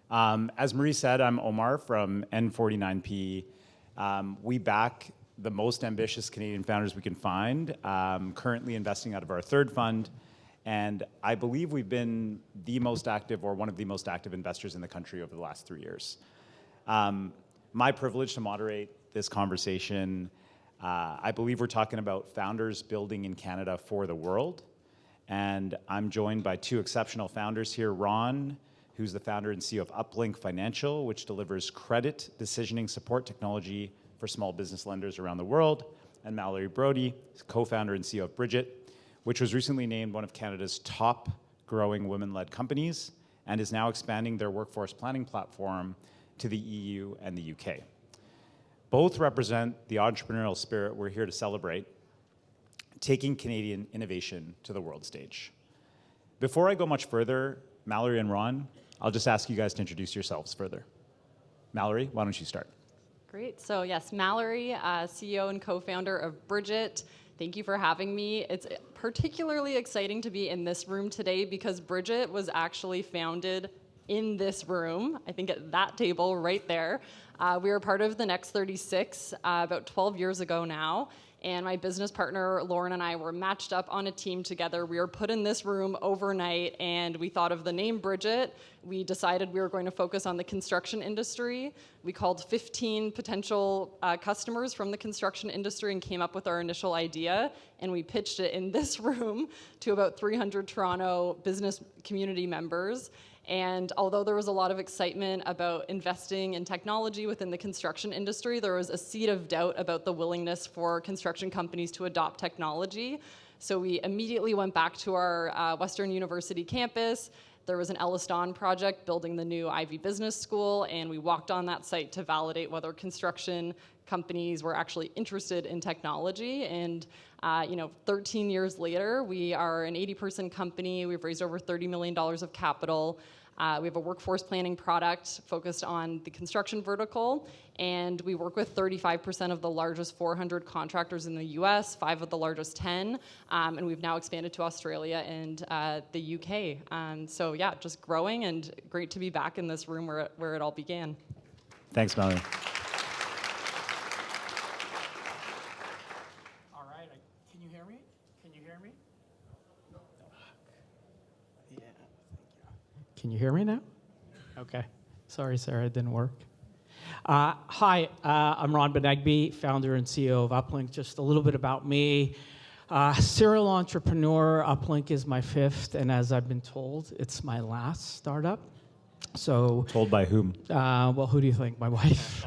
As Marie said, I'm Omar from N49P. We back the most ambitious Canadian founders we can find, currently investing out of our third fund. And I believe we've been the most active or one of the most active investors in the country over the last 3 years. My privilege to moderate this conversation. I believe we're talking about founders building in Canada for the world. And I'm joined by two exceptional founders here, Ron, who's the founder and CEO of Uplinq Financial, which delivers credit decisioning support technology for small business lenders around the world, and Mallorie Brodie, co-founder and CEO of Bridget, which was recently named one of Canada's top growing women-led companies and is now expanding their workforce planning platform to the EU and the UK. Both represent the entrepreneurial spirit we're here to celebrate, taking Canadian innovation to the world stage. Before I go much further, Mallorie and Ron, I'll just ask you guys to introduce yourselves further. Mallorie, why don't you start? Great. So yes, Mallorie, CEO and co-founder of Bridget. Thank you for having me. It's particularly exciting to be in this room today because Bridget was actually founded in this room, I think at that table right there. We were part of the Next 36 about 12 years ago now. And my business partner, Lauren, and I were matched up on a team together. We were put in this room overnight, and we thought of the name Bridget. We decided we were going to focus on the construction industry. We called 15 potential customers from the construction industry and came up with our initial idea. And we pitched it in this room to about 300 Toronto business community members. And although there was a lot of excitement about investing in technology within the construction industry, there was a seed of doubt about the willingness for construction companies to adopt technology. So we immediately went back to our Western University campus. There was an Elliston project building the new Ivy Business School, and we walked on that site to validate whether construction companies were actually interested in technology. And 13 years later, we are an 80-person company. We've raised over $30 million of capital. We have a workforce planning product focused on the construction vertical, and we work with 35% of the largest 400 contractors in the US, 5 of the largest 10, and we've now expanded to Australia and the UK. So yeah, just growing, and great to be back in this room where it all began. Thanks, Mallorie. Can you hear me now? Okay. Sorry, Sarah, it didn't work. Hi, I'm Ron Benegbi, founder and CEO of Uplinq. Just a little bit about me. Serial entrepreneur, Uplinq is my fifth, and as I've been told, it's my last startup. So. Told by whom? Well, who do you think? My wife.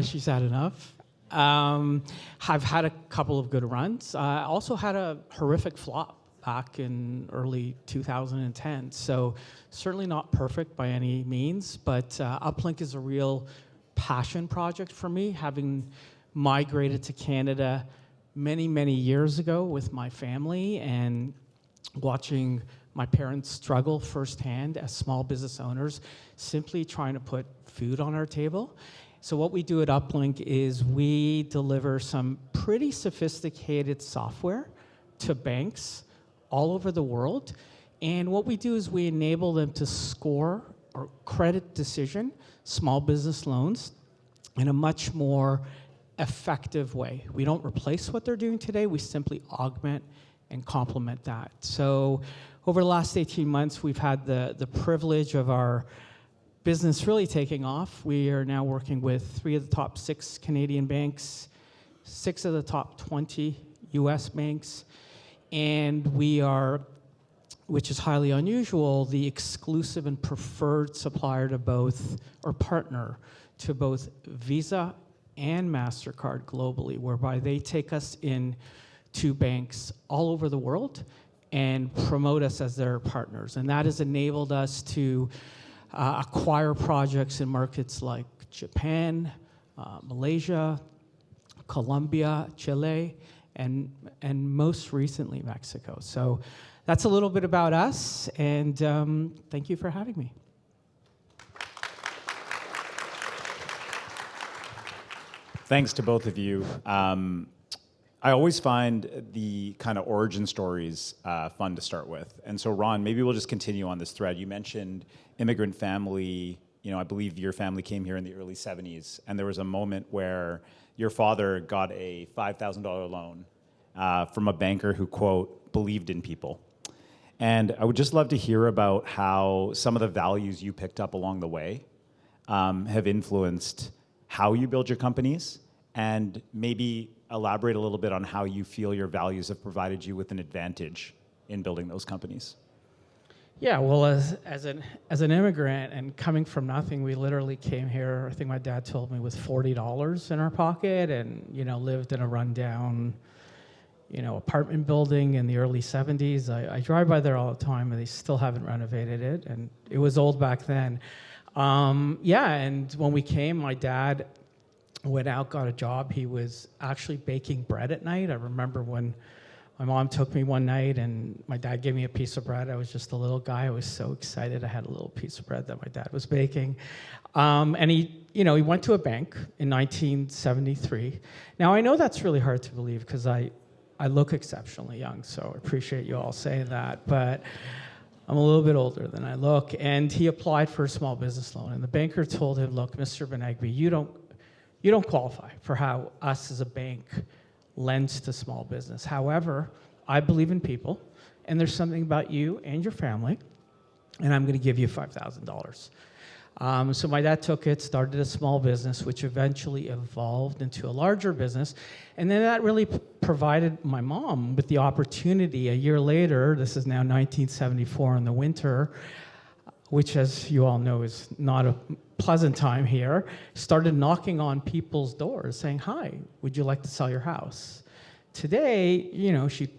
She's had enough. I've had a couple of good runs. I also had a horrific flop back in early 2010. So certainly not perfect by any means, but Uplinq is a real passion project for me, having migrated to Canada many, many years ago with my family and watching my parents struggle firsthand as small business owners, simply trying to put food on our table. So what we do at Uplinq is we deliver some pretty sophisticated software to banks all over the world. And what we do is we enable them to score or credit decision small business loans in a much more effective way. We don't replace what they're doing today, we simply augment and complement that. So over the last 18 months, we've had the privilege of our business really taking off. We are now working with 3 of the top 6 Canadian banks, 6 of the top 20 US banks, and we are, which is highly unusual, the exclusive and preferred supplier to both, or partner to both Visa and MasterCard globally, whereby they take us in to banks all over the world and promote us as their partners. And that has enabled us to acquire projects in markets like Japan, Malaysia, Colombia, Chile, and most recently Mexico. So that's a little bit about us, and thank you for having me. Thanks to both of you. I always find the kind of origin stories fun to start with. And so, Ron, maybe we'll just continue on this thread. You mentioned immigrant family. You know, I believe your family came here in the early 70s, and there was a moment where your father got a $5,000 loan from a banker who, quote, believed in people. And I would just love to hear about how some of the values you picked up along the way have influenced how you build your companies, and maybe elaborate a little bit on how you feel your values have provided you with an advantage in building those companies. Yeah, well, as an immigrant and coming from nothing, we literally came here, I think my dad told me, with $40 in our pocket, and, you know, lived in a rundown, you know, apartment building in the early 70s. I drive by there all the time, and they still haven't renovated it, and it was old back then. Yeah, and when we came, my dad went out, got a job. He was actually baking bread at night. I remember when my mom took me one night and my dad gave me a piece of bread. I was just a little guy. I was so excited. I had a little piece of bread that my dad was baking. And he went to a bank in 1973. Now, I know that's really hard to believe because I look exceptionally young, so I appreciate you all saying that. But I'm a little bit older than I look. And he applied for a small business loan. And the banker told him, look, Mr. Benegbi, you don't qualify for how us as a bank lends to small business. However, I believe in people, and there's something about you and your family, and I'm going to give you $5,000. So my dad took it, started a small business, which eventually evolved into a larger business, and then that really provided my mom with the opportunity a year later, this is now 1974 in the winter, which, as you all know, is not a pleasant time here, started knocking on people's doors saying, hi, would you like to sell your house? Today, you know, she'd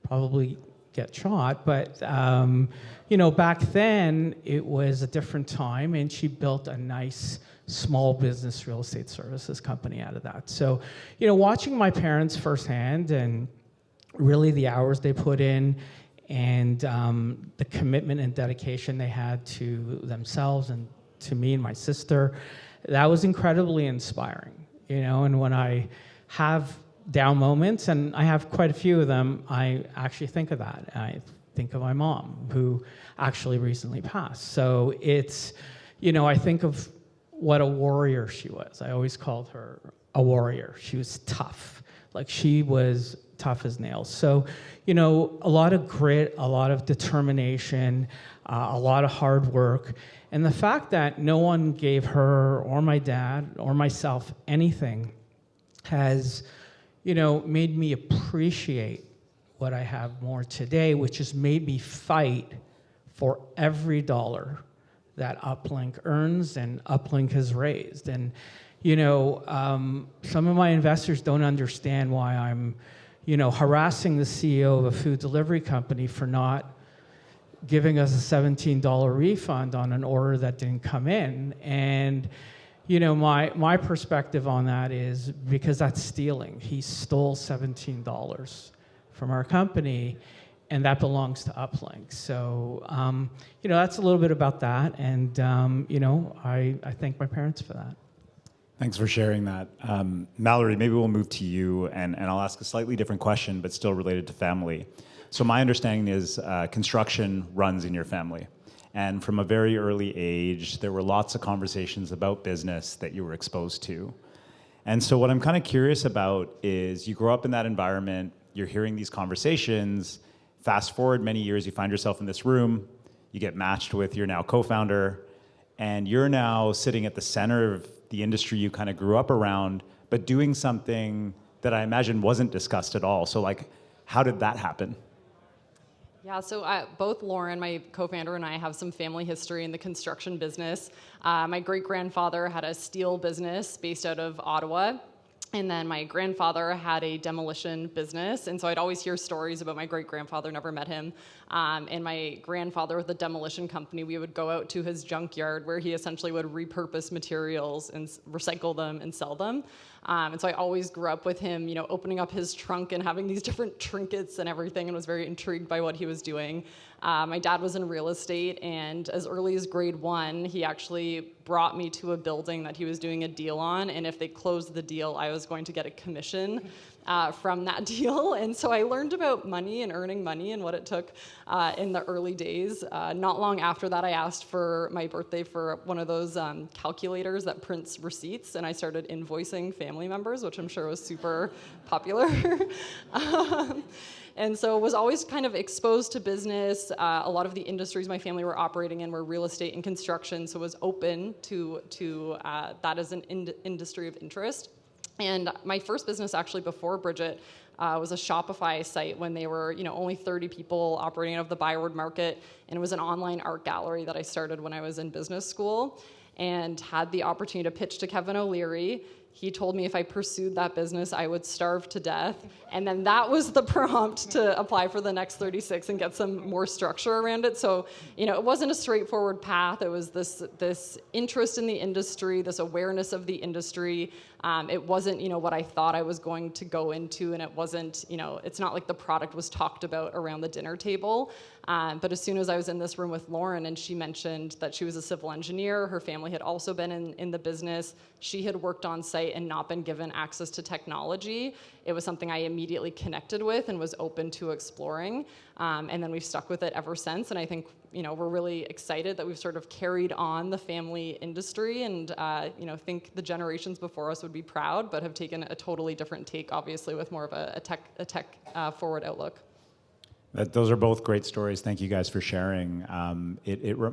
probably get shot, but, you know, back then, it was a different time, and she built a nice small business real estate services company out of that. So, you know, watching my parents firsthand and really the hours they put in, and the commitment and dedication they had to themselves and to me and my sister, that was incredibly inspiring, you know. And when I have down moments, and I have quite a few of them, I actually think of that. I think of my mom, who actually recently passed. So it's, you know, I think of what a warrior she was. I always called her a warrior. She was tough. Like, she was tough as nails. So, you know, a lot of grit, a lot of determination, a lot of hard work. And the fact that no one gave her or my dad or myself anything has, you know, made me appreciate what I have more today, which has made me fight for every dollar that Uplinq earns and Uplinq has raised. And, you know, some of my investors don't understand why I'm, you know, harassing the CEO of a food delivery company for not giving us a $17 refund on an order that didn't come in. And, you know, my perspective on that is because that's stealing. He stole $17 from our company, and that belongs to Uplinq. So, you know, that's a little bit about that. And, you know, I thank my parents for that. Thanks for sharing that. Mallorie, maybe we'll move to you, and I'll ask a slightly different question, but still related to family. So my understanding is construction runs in your family. And from a very early age, there were lots of conversations about business that you were exposed to. And so what I'm kind of curious about is you grow up in that environment, you're hearing these conversations, fast forward many years, you find yourself in this room, you get matched with your now co-founder, and you're now sitting at the center of the industry you kind of grew up around, but doing something that I imagine wasn't discussed at all. So, like, how did that happen? Yeah, so both Lauren, my co-founder, and I have some family history in the construction business. My great-grandfather had a steel business based out of Ottawa. And then my grandfather had a demolition business. And so I'd always hear stories about my great-grandfather, never met him. And my grandfather with a demolition company, we would go out to his junkyard where he essentially would repurpose materials and recycle them and sell them. And so I always grew up with him, you know, opening up his trunk and having these different trinkets and everything, and was very intrigued by what he was doing. My dad was in real estate, and as early as grade 1, he actually brought me to a building that he was doing a deal on, and if they closed the deal, I was going to get a commission. from that deal. And so I learned about money and earning money and what it took in the early days. Not long after that, I asked for my birthday for one of those calculators that prints receipts, and I started invoicing family members, which I'm sure was super popular. And so was always kind of exposed to business. A lot of the industries my family were operating in were real estate and construction, so was open to that as an industry of interest. And my first business actually before Bridget was a Shopify site when they were only 30 people operating out of the Byward Market, and it was an online art gallery that I started when I was in business school and had the opportunity to pitch to Kevin O'Leary. He told me if I pursued that business, I would starve to death. And then that was the prompt to apply for the Next 36 and get some more structure around it. So, it wasn't a straightforward path. It was this interest in the industry, this awareness of the industry. It wasn't, what I thought I was going to go into, and it wasn't, it's not like the product was talked about around the dinner table. But as soon as I was in this room with Lauren and she mentioned that she was a civil engineer, her family had also been in the business, she had worked on site and not been given access to technology, it was something I immediately connected with and was open to exploring. And then we've stuck with it ever since. And I think, we're really excited that we've sort of carried on the family industry, and, think the generations before us would be proud, but have taken a totally different take, obviously, with more of a tech forward outlook. Those are both great stories. Thank you guys for sharing.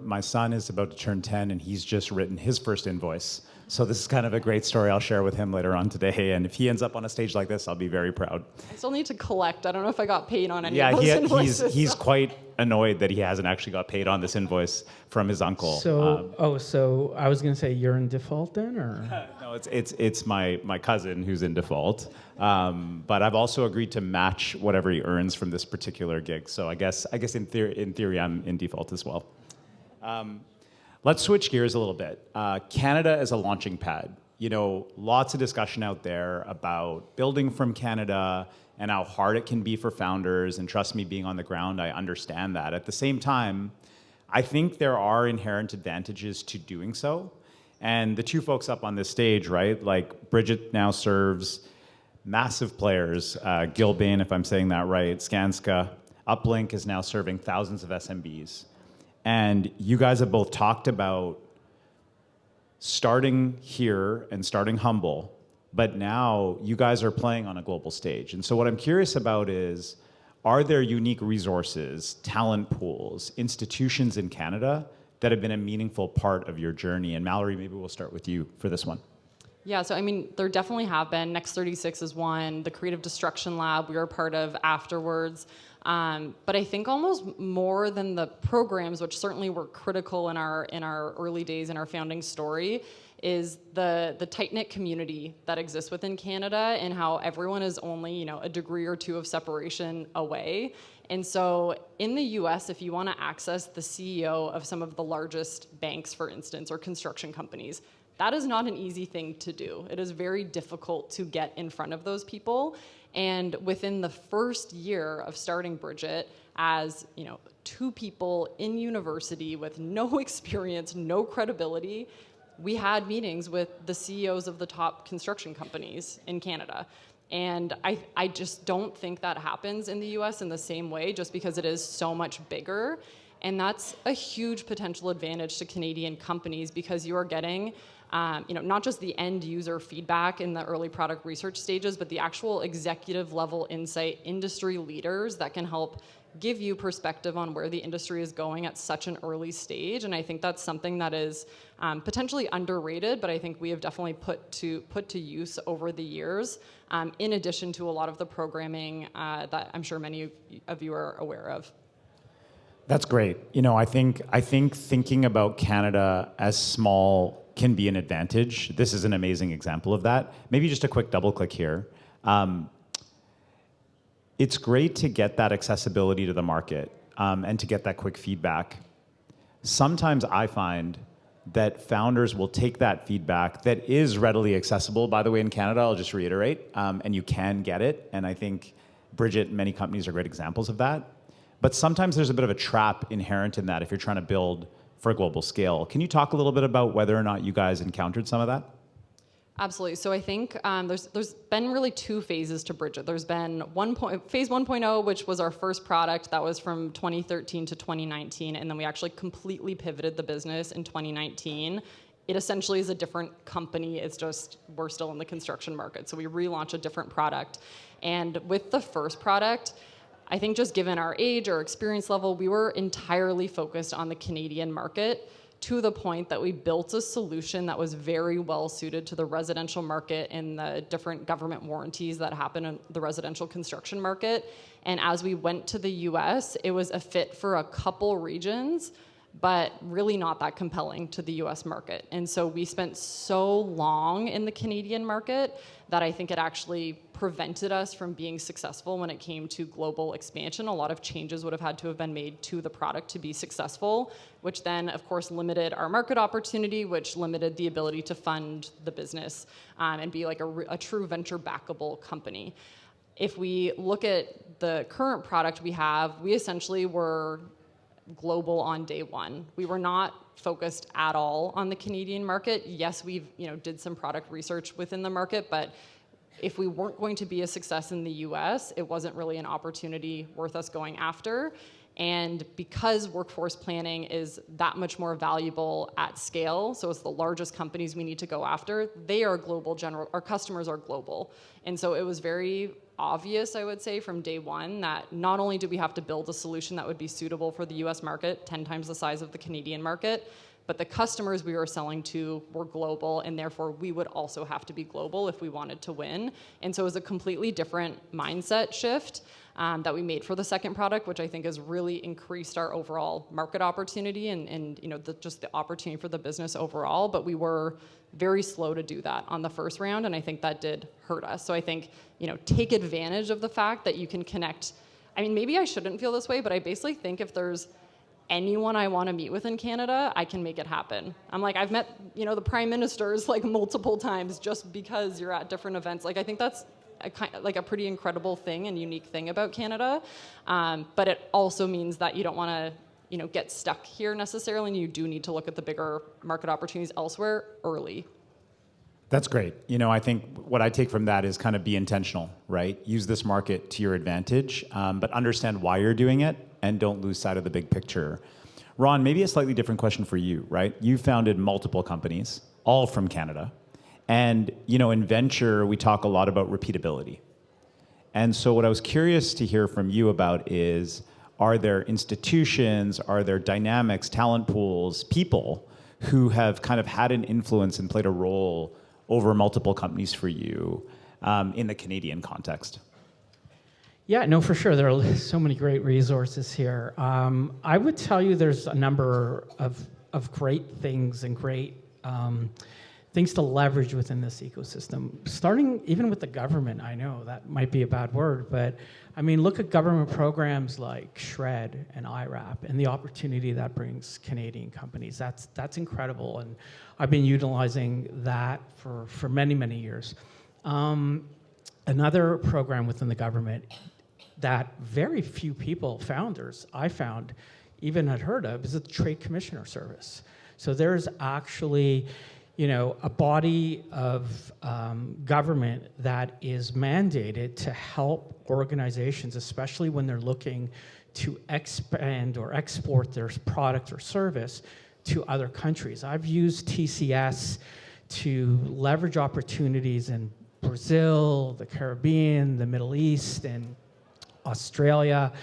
My son is about to turn 10, and he's just written his first invoice. So this is kind of a great story I'll share with him later on today. And if he ends up on a stage like this, I'll be very proud. I still need to collect. I don't know if I got paid on any of those invoices. He's quite annoyed that he hasn't actually got paid on this invoice from his uncle. So, so I was going to say you're in default then, or? No, it's my cousin who's in default. But I've also agreed to match whatever he earns from this particular gig. So I guess in theory I'm in default as well. Let's switch gears a little bit. Canada as a launching pad. Lots of discussion out there about building from Canada and how hard it can be for founders. And trust me, being on the ground, I understand that. At the same time, I think there are inherent advantages to doing so. And the two folks up on this stage, right? Like Bridget now serves massive players, Gilbane, if I'm saying that right, Skanska. Uplinq is now serving thousands of SMBs. And you guys have both talked about starting here and starting humble, but now you guys are playing on a global stage. And so what I'm curious about is, are there unique resources, talent pools, institutions in Canada that have been a meaningful part of your journey? And Mallorie, maybe we'll start with you for this one. Yeah, so there definitely have been. Next 36 is one. The Creative Destruction Lab we were a part of afterwards. But I think almost more than the programs, which certainly were critical in our early days in our founding story, is the tight-knit community that exists within Canada and how everyone is only a degree or two of separation away. And so in the US, if you want to access the CEO of some of the largest banks, for instance, or construction companies, that is not an easy thing to do. It is very difficult to get in front of those people. And within the first year of starting Bridget, as two people in university with no experience, no credibility, we had meetings with the CEOs of the top construction companies in Canada. And I just don't think that happens in the US in the same way, just because it is so much bigger. And that's a huge potential advantage to Canadian companies, because you are getting not just the end user feedback in the early product research stages, but the actual executive level insight, industry leaders that can help give you perspective on where the industry is going at such an early stage. And I think that's something that is potentially underrated, but I think we have definitely put to use over the years, in addition to a lot of the programming that I'm sure many of you are aware of. That's great. I think thinking about Canada as small can be an advantage. This is an amazing example of that. Maybe just a quick double click here. It's great to get that accessibility to the market and to get that quick feedback. Sometimes I find that founders will take that feedback that is readily accessible, by the way, in Canada, I'll just reiterate, and you can get it. And I think Bridget and many companies are great examples of that. But sometimes there's a bit of a trap inherent in that if you're trying to build for a global scale. Can you talk a little bit about whether or not you guys encountered some of that? Absolutely. So I think there's been really two phases to Bridget. There's been phase 1.0, which was our first product. That was from 2013 to 2019, and then we actually completely pivoted the business in 2019. It essentially is a different company. It's just we're still in the construction market, so we relaunch a different product. And with the first product, I think just given our age, our experience level, we were entirely focused on the Canadian market, to the point that we built a solution that was very well suited to the residential market and the different government warranties that happen in the residential construction market. And as we went to the US, it was a fit for a couple regions, but really not that compelling to the US market. And so we spent so long in the Canadian market that I think it actually prevented us from being successful when it came to global expansion. A lot of changes would have had to have been made to the product to be successful, which then, of course, limited our market opportunity, which limited the ability to fund the business and be like a true venture backable company. If we look at the current product we have, we essentially were global on day one. We were not focused at all on the Canadian market. Yes, we've did some product research within the market, but if we weren't going to be a success in the US, it wasn't really an opportunity worth us going after. And because workforce planning is that much more valuable at scale, so it's the largest companies we need to go after, they are global our customers are global. And so it was very obvious, I would say, from day one that not only do we have to build a solution that would be suitable for the US market, 10 times the size of the Canadian market, but the customers we were selling to were global, and therefore we would also have to be global if we wanted to win. And so it was a completely different mindset shift that we made for the second product, which I think has really increased our overall market opportunity and just the opportunity for the business overall. But we were very slow to do that on the first round, and I think that did hurt us. So I think, take advantage of the fact that you can connect. I mean, maybe I shouldn't feel this way, but I basically think if there's anyone I want to meet with in Canada, I can make it happen. I'm like, I've met, the prime ministers like multiple times just because you're at different events. Like, I think that's a pretty incredible thing and unique thing about Canada. But it also means that you don't want to, get stuck here necessarily, and you do need to look at the bigger market opportunities elsewhere early. That's great. I think what I take from that is kind of be intentional, right? Use this market to your advantage, but understand why you're doing it and don't lose sight of the big picture. Ron, maybe a slightly different question for you, right? You founded multiple companies, all from Canada. And, in venture, we talk a lot about repeatability. And so what I was curious to hear from you about is, are there institutions, are there dynamics, talent pools, people who have kind of had an influence and played a role over multiple companies for you in the Canadian context? Yeah, no, for sure. There are so many great resources here. I would tell you there's a number of great things and great things to leverage within this ecosystem. Starting even with the government, I know that might be a bad word, but I mean, look at government programs like SHRED and IRAP and the opportunity that brings Canadian companies. That's incredible, and I've been utilizing that for many, many years. Another program within the government that very few people, founders, I found, even had heard of, is the Trade Commissioner Service. So there's actually, a body of government that is mandated to help organizations, especially when they're looking to expand or export their product or service to other countries. I've used TCS to leverage opportunities in Brazil, the Caribbean, the Middle East, and Australia.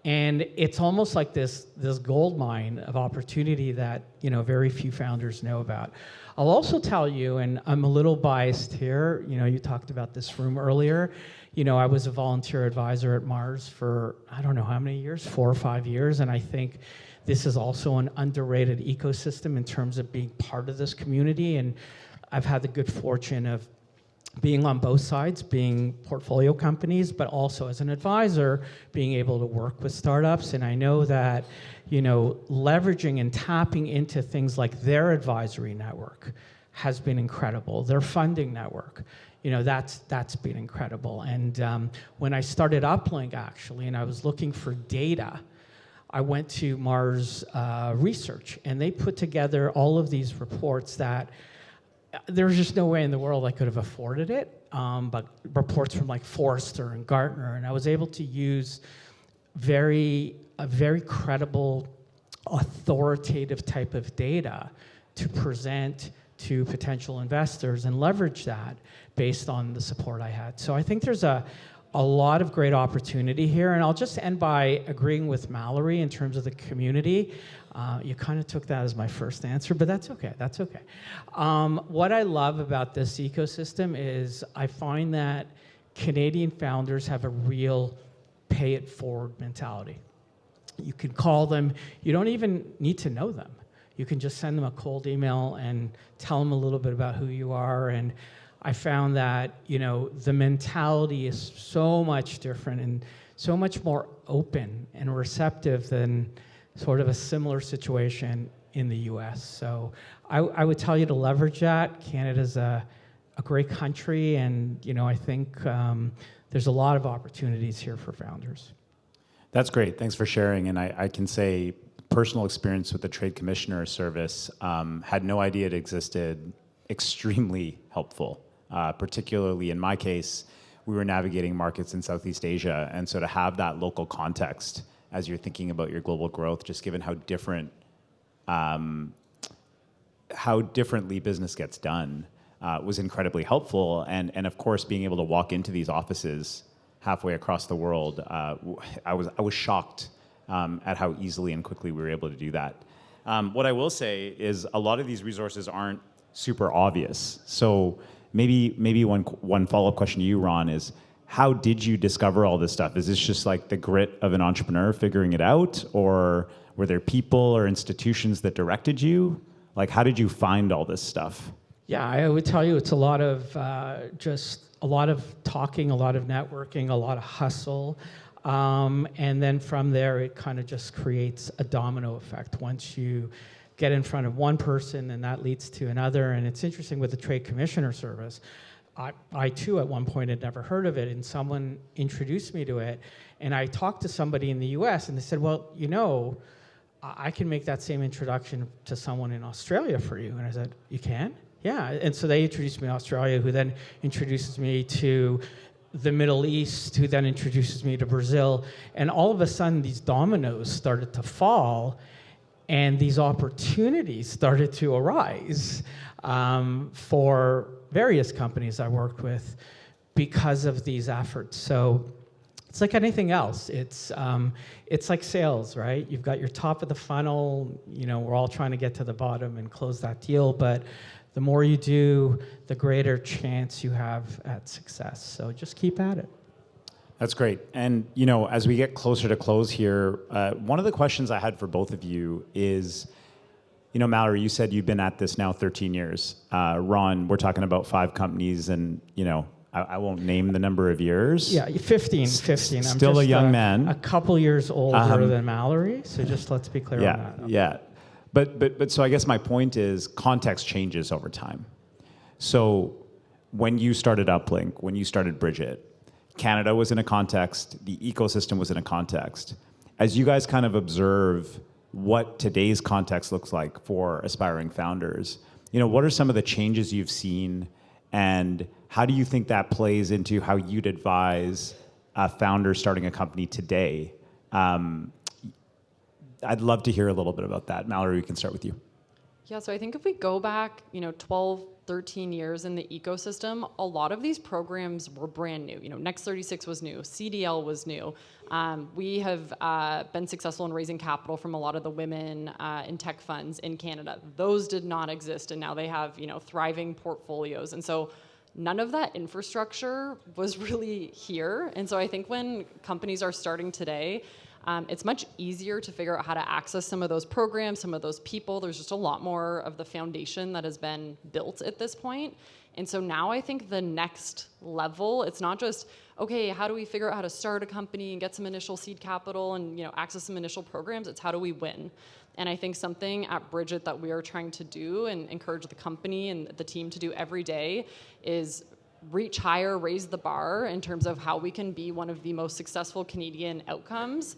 And it's almost like this gold mine of opportunity that very few founders know about. I'll also tell you, and I'm a little biased here, you talked about this room earlier. I was a volunteer advisor at Mars for, I don't know how many years, 4 or 5 years, and I think this is also an underrated ecosystem in terms of being part of this community. And I've had the good fortune of being on both sides, being portfolio companies, but also as an advisor, being able to work with startups. And I know that, leveraging and tapping into things like their advisory network has been incredible. Their funding network, that's been incredible. And when I started Uplinq, actually, and I was looking for data, I went to Mars Research, and they put together all of these reports that there was just no way in the world I could have afforded it. But reports from like Forrester and Gartner, and I was able to use a very credible, authoritative type of data to present to potential investors and leverage that based on the support I had. So I think there's a lot of great opportunity here, and I'll just end by agreeing with Mallorie in terms of the community. You kind of took that as my first answer, but that's okay, that's okay. What I love about this ecosystem is I find that Canadian founders have a real pay it forward mentality. You can call them, you don't even need to know them. You can just send them a cold email and tell them a little bit about who you are. And I found that, you know, the mentality is so much different and so much more open and receptive than sort of a similar situation in the US. So I would tell you to leverage that. Canada's a great country, and, you know, I think there's a lot of opportunities here for founders. That's great. Thanks for sharing. And I can say personal experience with the Trade Commissioner service, had no idea it existed, extremely helpful. Particularly in my case, we were navigating markets in Southeast Asia. And so to have that local context as you're thinking about your global growth, just given how differently business gets done, was incredibly helpful. And of course, being able to walk into these offices halfway across the world, I was shocked at how easily and quickly we were able to do that. What I will say is a lot of these resources aren't super obvious. So maybe one follow-up question to you, Ron, is how did you discover all this stuff? Is this just like the grit of an entrepreneur figuring it out, or were there people or institutions that directed you? Like, how did you find all this stuff? Yeah, I would tell you it's a lot of just a lot of talking, a lot of networking, a lot of hustle. And then from there, it kind of just creates a domino effect. Once you get in front of one person, and that leads to another. And it's interesting with the Trade Commissioner service. I too, at one point, had never heard of it, and someone introduced me to it. And I talked to somebody in the US, and they said, well, you know, I can make that same introduction to someone in Australia for you. And I said, you can? Yeah. And so they introduced me to Australia, who then introduces me to the Middle East, who then introduces me to Brazil. And all of a sudden, these dominoes started to fall, and these opportunities started to arise for various companies I worked with because of these efforts. So it's like anything else. It's like sales, right? You've got your top of the funnel. You know, we're all trying to get to the bottom and close that deal, but the more you do, the greater chance you have at success. So just keep at it. That's great. And, you know, as we get closer to close here, one of the questions I had for both of you is, you know, Mallorie, you said you've been at this now 13 years. Ron, we're talking about 5 companies, and, you know, I won't name the number of years. Yeah, 15. I'm still just a young man. A couple years older than Mallorie, so just let's be clear on that. Yeah. But so I guess my point is context changes over time. So when you started Uplinq, when you started Bridget, Canada was in a context, the ecosystem was in a context. As you guys kind of observe what today's context looks like for aspiring founders, you know, what are some of the changes you've seen, and how do you think that plays into how you'd advise a founder starting a company today? I'd love to hear a little bit about that. Mallorie, we can start with you. Yeah, so I think if we go back, 12, 13 years in the ecosystem, a lot of these programs were brand new. Next 36 was new, CDL was new. We have been successful in raising capital from a lot of the women in tech funds in Canada. Those did not exist, and now they have, thriving portfolios. And so none of that infrastructure was really here. And so I think when companies are starting today, it's much easier to figure out how to access some of those programs, some of those people. There's just a lot more of the foundation that has been built at this point. And so now I think the next level, it's not just, okay, how do we figure out how to start a company and get some initial seed capital and access some initial programs? It's how do we win? And I think something at Bridget that we are trying to do and encourage the company and the team to do every day is reach higher, raise the bar in terms of how we can be one of the most successful Canadian outcomes.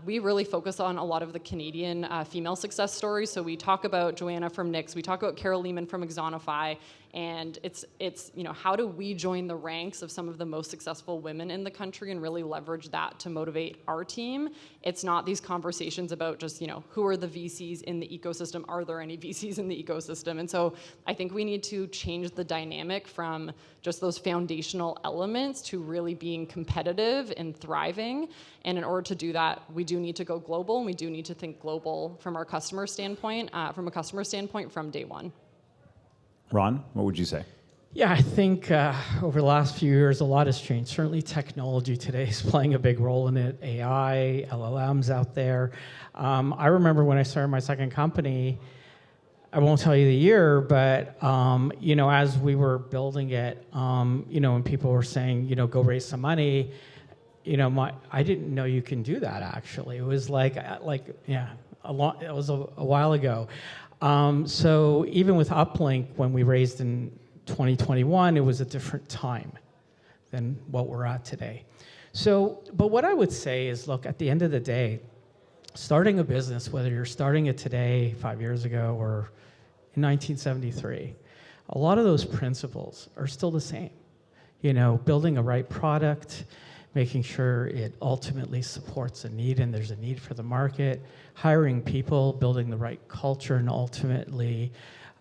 We really focus on a lot of the Canadian female success stories. So we talk about Joanna from Nix, we talk about Carol Lehman from Exonify, and it's how do we join the ranks of some of the most successful women in the country and really leverage that to motivate our team. It's not these conversations about just, who are the VCs in the ecosystem? Are there any VCs in the ecosystem? And so I think we need to change the dynamic from just those foundational elements to really being competitive and thriving. And in order to do that, we do need to go global, and we do need to think global from our customer standpoint, from day one. Ron, what would you say? Yeah, I think over the last few years, a lot has changed. Certainly technology today is playing a big role in it. AI, LLMs out there. I remember when I started my second company, I won't tell you the year, but as we were building it, and people were saying, go raise some money, I didn't know you can do that. Actually, it was it was a while ago. So even with Uplinq, when we raised in 2021, it was a different time than what we're at today. So, but what I would say is, look, at the end of the day, starting a business, whether you're starting it today, 5 years ago, or in 1973, a lot of those principles are still the same. Building a right product, making sure it ultimately supports a need and there's a need for the market, hiring people, building the right culture, and ultimately,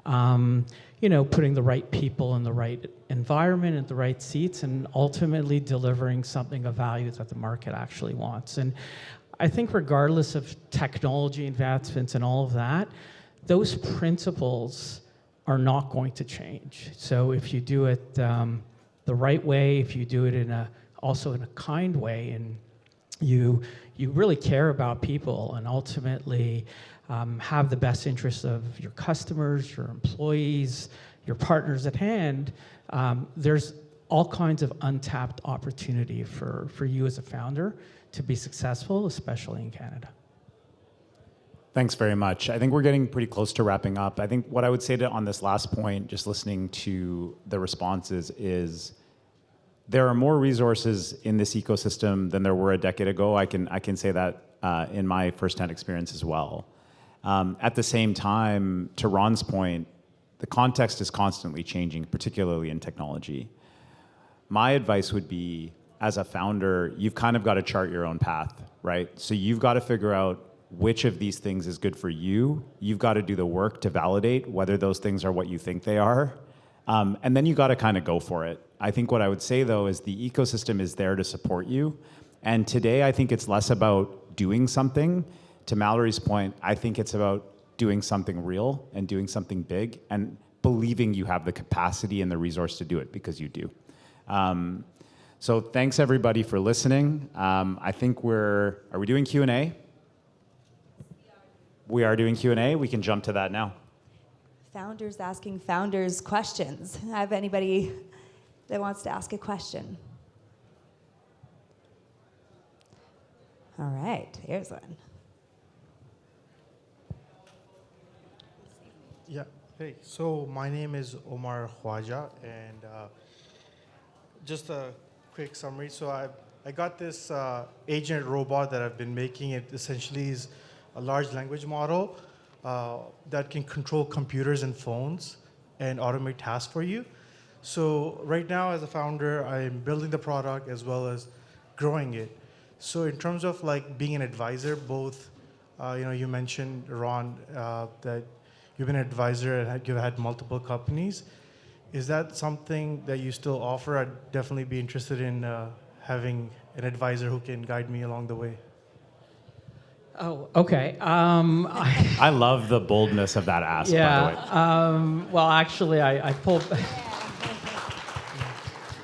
putting the right people in the right environment and the right seats, and ultimately delivering something of value that the market actually wants. And I think regardless of technology advancements and all of that, those principles are not going to change. So if you do it the right way, if you do it also in a kind way, and you really care about people and ultimately have the best interests of your customers, your employees, your partners at hand, there's all kinds of untapped opportunity for you as a founder to be successful, especially in Canada. Thanks very much. I think we're getting pretty close to wrapping up. I think what I would say on this last point, just listening to the responses, is there are more resources in this ecosystem than there were a decade ago. I can say that in my firsthand experience as well. At the same time, to Ron's point, the context is constantly changing, particularly in technology. My advice would be, as a founder, you've kind of got to chart your own path, right? So you've got to figure out which of these things is good for you. You've got to do the work to validate whether those things are what you think they are. And then you got to kind of go for it. I think what I would say, though, is the ecosystem is there to support you. And today, I think it's less about doing something. To Mallorie's point, I think it's about doing something real and doing something big and believing you have the capacity and the resource to do it, because you do. So thanks, everybody, for listening. I think are we doing Q&A? We are doing Q&A. We can jump to that now. Founders asking founders questions. Have anybody that wants to ask a question? All right, here's one. Yeah, hey, so my name is Omar Khwaja, and just a quick summary. So I got this agent robot that I've been making. It essentially is a large language model that can control computers and phones and automate tasks for you. So right now, as a founder, I'm building the product as well as growing it. So in terms of like being an advisor, both, you mentioned, Ron, that you've been an advisor and you've had multiple companies. Is that something that you still offer? I'd definitely be interested in having an advisor who can guide me along the way. Oh, okay. I love the boldness of that ask, by the way. Well, actually, I pulled...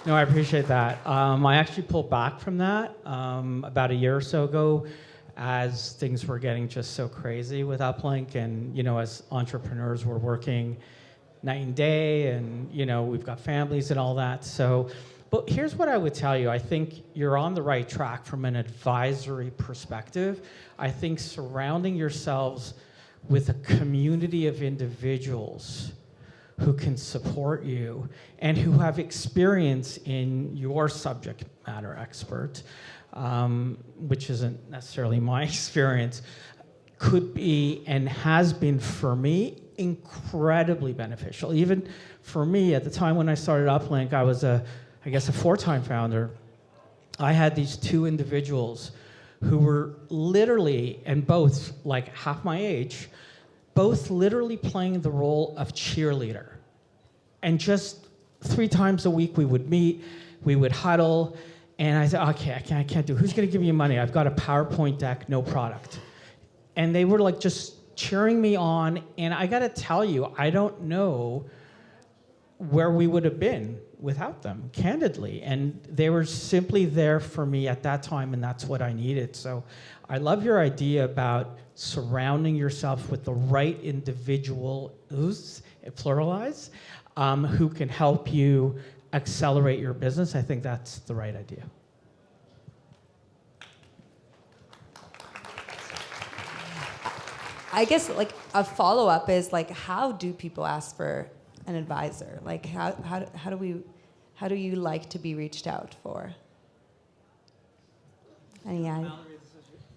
No, I appreciate that. I actually pulled back from that about a year or so ago, as things were getting just so crazy with Uplinq, and as entrepreneurs, we're working night and day, and we've got families and all that. So, but here's what I would tell you. I think you're on the right track from an advisory perspective. I think surrounding yourselves with a community of individuals who can support you and who have experience in your subject matter expert, which isn't necessarily my experience, could be and has been for me incredibly beneficial. Even for me, at the time when I started Uplinq, I was I guess a 4-time founder. I had these 2 individuals who were literally, and both like half my age, both literally playing the role of cheerleader. And just 3 times a week we would meet, we would huddle, and I said, okay, I can't do it. Who's gonna give me money? I've got a PowerPoint deck, no product. And they were like just cheering me on, and I gotta tell you, I don't know where we would have been without them, candidly. And they were simply there for me at that time, and that's what I needed. So I love your idea about surrounding yourself with the right individuals, pluralize, who can help you accelerate your business. I think that's the right idea. I guess like a follow-up is like, how do people ask for an advisor? Like how do you like to be reached out for?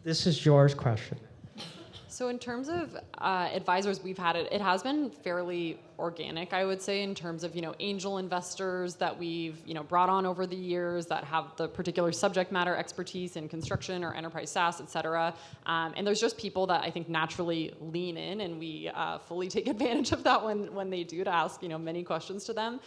This is yours question. So in terms of advisors we've had, it has been fairly organic, I would say, in terms of, angel investors that we've, brought on over the years that have the particular subject matter expertise in construction or enterprise SaaS, et cetera. And there's just people that I think naturally lean in, and we fully take advantage of that when they do, to ask, many questions to them.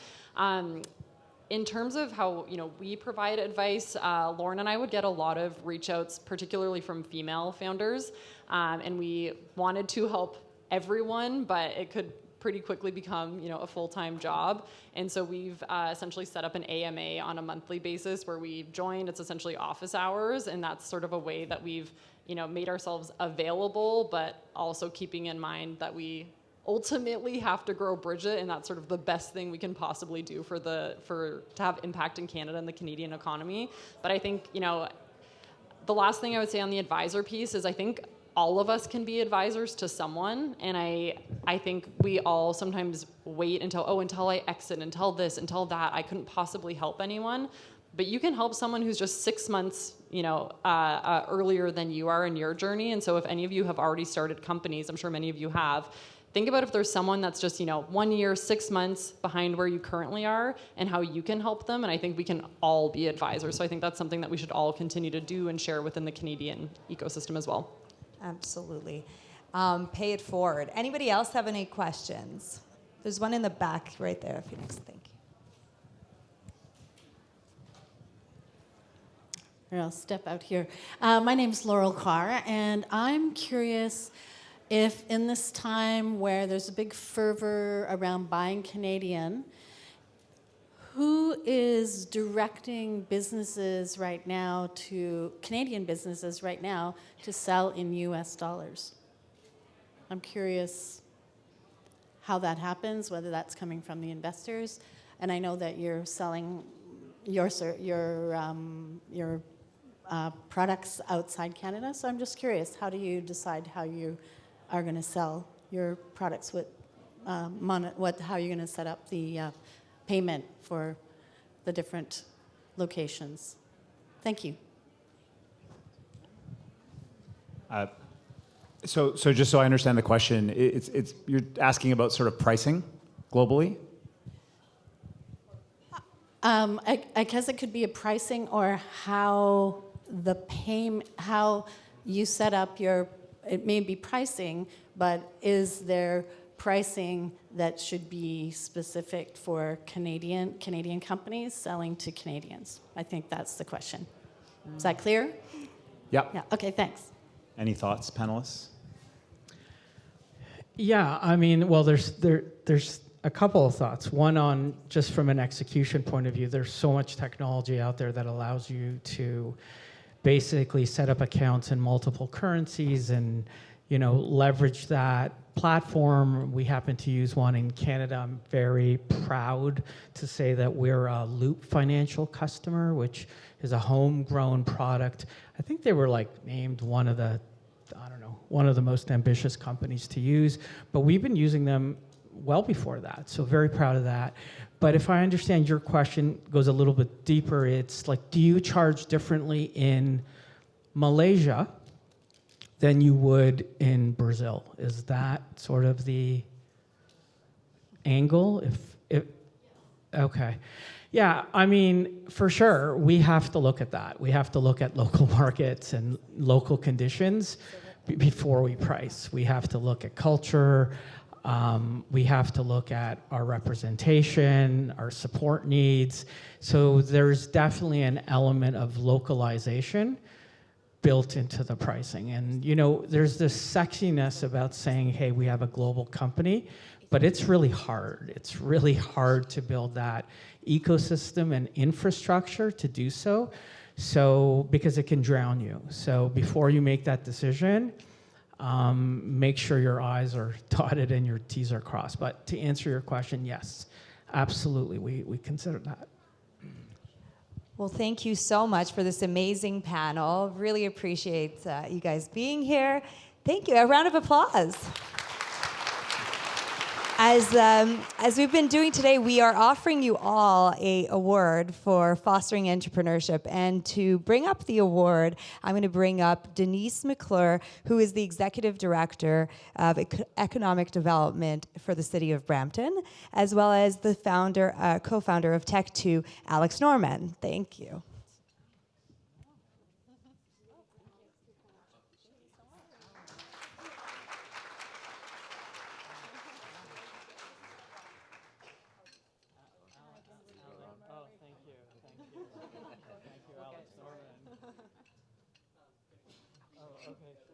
In terms of how we provide advice, Lauren and I would get a lot of reach outs, particularly from female founders, and we wanted to help everyone, but it could pretty quickly become a full-time job. And so we've essentially set up an AMA on a monthly basis where we join. It's essentially office hours, and that's sort of a way that we've made ourselves available, but also keeping in mind that we ultimately have to grow Bridget, and that's sort of the best thing we can possibly do to have impact in Canada and the Canadian economy. But I think, the last thing I would say on the advisor piece is I think all of us can be advisors to someone, and I think we all sometimes wait until I exit, until this, until that, I couldn't possibly help anyone. But you can help someone who's just 6 months, earlier than you are in your journey. And so if any of you have already started companies, I'm sure many of you have, think about if there's someone that's just, 1 year, 6 months behind where you currently are, and how you can help them. And I think we can all be advisors. So I think that's something that we should all continue to do and share within the Canadian ecosystem as well. Absolutely. Pay it forward. Anybody else have any questions? There's one in the back right there, Phoenix. Thank you. I'll step out here. My name is Laurel Carr, and I'm curious if in this time where there's a big fervor around buying Canadian, who is directing businesses right now Canadian businesses right now to sell in US dollars? I'm curious how that happens, whether that's coming from the investors. And I know that you're selling your products outside Canada, so I'm just curious, how do you decide how you are going to sell your products with how you're going to set up the payment for the different locations? Thank you. So just so I understand the question, it's you're asking about sort of pricing globally? I guess it could be a pricing, or how how you set up it may be pricing, but is there pricing that should be specific for Canadian companies selling to Canadians? I think that's the question. Is that clear? Yeah. Yeah. Okay, thanks. Any thoughts, panelists? Yeah, I mean, well, there's a couple of thoughts. One, on just from an execution point of view, there's so much technology out there that allows you to basically set up accounts in multiple currencies and, leverage that platform. We happen to use one in Canada. I'm very proud to say that we're a Loop Financial customer, which is a homegrown product. I think they were named one of the most ambitious companies to use, but we've been using them well before that. So very proud of that. But if I understand your question goes a little bit deeper, it's like, do you charge differently in Malaysia than you would in Brazil? Is that sort of the angle? If okay. Yeah, I mean, for sure, we have to look at that. We have to look at local markets and local conditions before we price. We have to look at culture. We have to look at our representation, our support needs. So there's definitely an element of localization built into the pricing. And you know, there's this sexiness about saying, hey, we have a global company, but it's really hard. It's really hard to build that ecosystem and infrastructure to do so. So, because it can drown you. So before you make that decision, make sure your I's are dotted and your T's are crossed. But to answer your question, yes, absolutely, we consider that. Well, thank you so much for this amazing panel. Really appreciate you guys being here. Thank you. A round of applause. As we've been doing today, we are offering you all a award for fostering entrepreneurship. And to bring up the award, I'm going to bring up Denise McClure, who is the Executive Director of Economic Development for the City of Brampton, as well as the co-founder of Tech2, Alex Norman. Thank you. Okay.